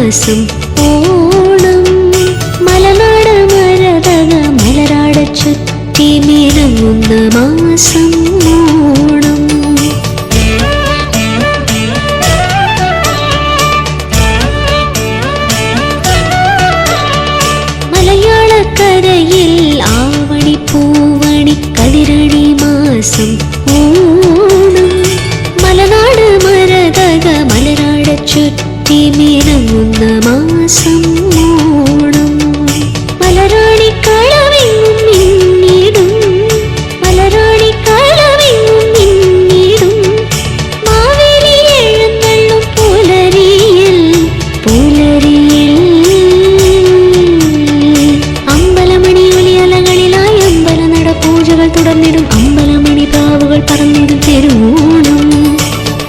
മാസം ഓണം. മലനാട് മരതക മലരാട ചുറ്റി മിനുങ്ങുന്ന മാസം ഓണം. മലയാളക്കരയിൽ ആവണി പൂവണി കതിരണി മാസം ഓണം. മലനാട് മരതക മലരാട ചുറ്റി മിനുങ്ങുന്ന മാസം ഓണം. മലരാണി കളവെങ്ങും മിന്നിടും, മലരാണി കളവെങ്ങും മിന്നിടും. മാവേലി എഴുന്നള്ളും പുലരിയിൽ, പുലരിയിൽ. അമ്പലമണി ഒലിയലകളിലായി അമ്പല നട പൂജകൾ തുടർന്നിടും. അമ്പലമണി പ്രാവുകൾ പറന്നിടും തിരുവോണം.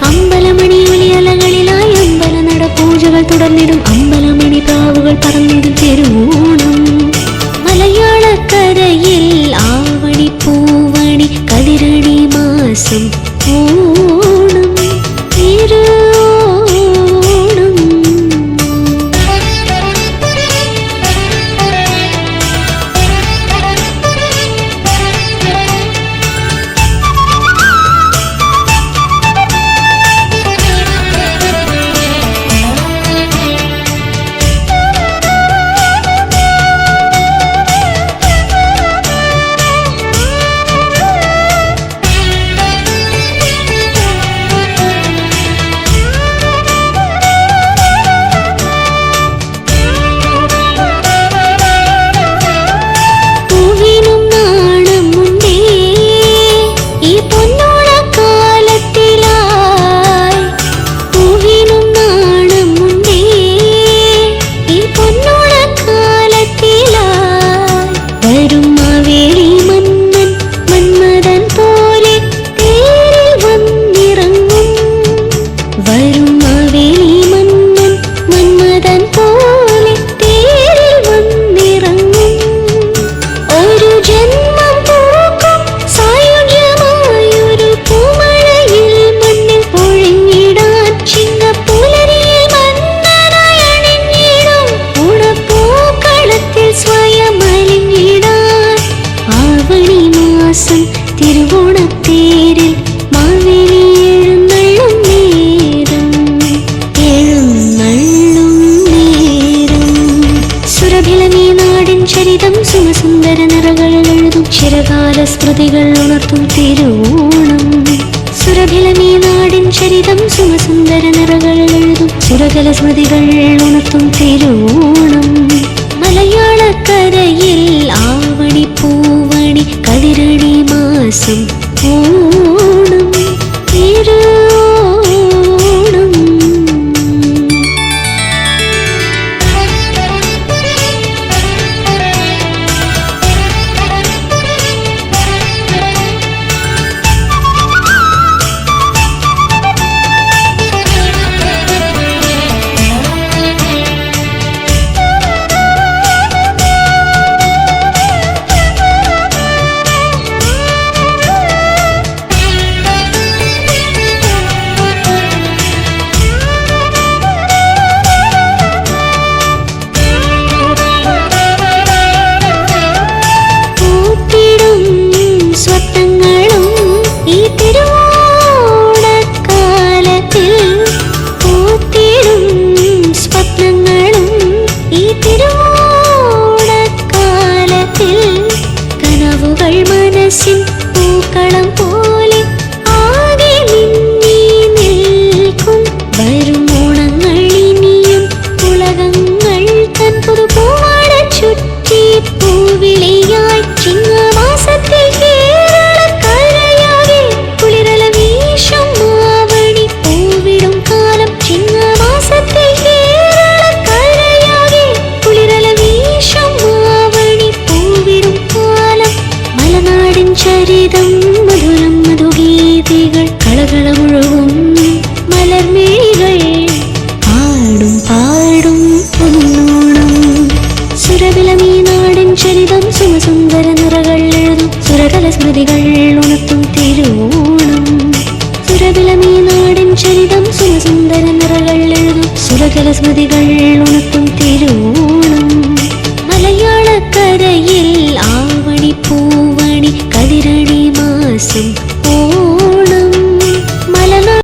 അമ്പലമണി ഒലിയലകളിലായി അമ്പല നട പൂജകൾ തുടർന്നിടും. അമ്പലമണി പ്രാവുകൾ പറന്നിടും തിരുവോണം. മലയാളക്കരയിൽ ആവണി പൂവണി കതിരണി മാസം ഓണം, തിരുവോണം. തിരുവോണത്തേരിൽ മാവേലി എഴുന്നള്ളും നേരം, എഴുന്നള്ളും നേരം. സുരഭിലമീ നാടിൻ ചരിതം സുമസുന്ദര നിറകളിൽ എഴുതും. ചിരകാല സ്മൃതികൾ ഉണർത്തും തിരുവോണം. സുരഭിലമീ നാടിൻ ചരിതം സുമസുന്ദര നിറകളിൽ എഴുതും. സുരകല സ്മൃതികൾ ഉണർത്തും തിരുവോണം. മലയാളക്കരയിൽ ആവണി പൂവണി കതിരണി മാസം ഓണം, തിരുവോണം. പൂക്കളം പോലെ ആകെ മിന്നി നിൽക്കും. വരുമോണങ്ങൾ ഇനിയും ഉലകങ്ങൾ തൻ പുതുപൂവാട ചുറ്റി പൂവിളിയായി. ചിങ്ങമാസത്തിൽ കേരളക്കരയാകെ കുളിരല വീശും മാവണി പൂവിടും കാലം. ചിങ്ങമാസത്തിൽ കേരളക്കരയാകെ കുളിരല വീശും മാവണി പൂവിടും കാലം. മലനാടിൻ ചരിതം മധുരം മധുഗീതികൾ കളകളമുഴവും മലർമേകൾ പാടും പാടും പൊന്നോണം. സുരഭിലമീ നാടിൻ ചരിതം സുമസുന്ദര നിറകൾ എഴുതും. സുരകല സ്മൃതികൾ ഉണർത്തും തിരുവോണം. സുരഭിലമീ നാടിൻ ചരിതം സുമസുന്ദര നിറകൾ എഴുതും. സുരജലസ്മൃതികൾ ഉണർത്തും തിരുവോണം മലയാളക്കരയിൽ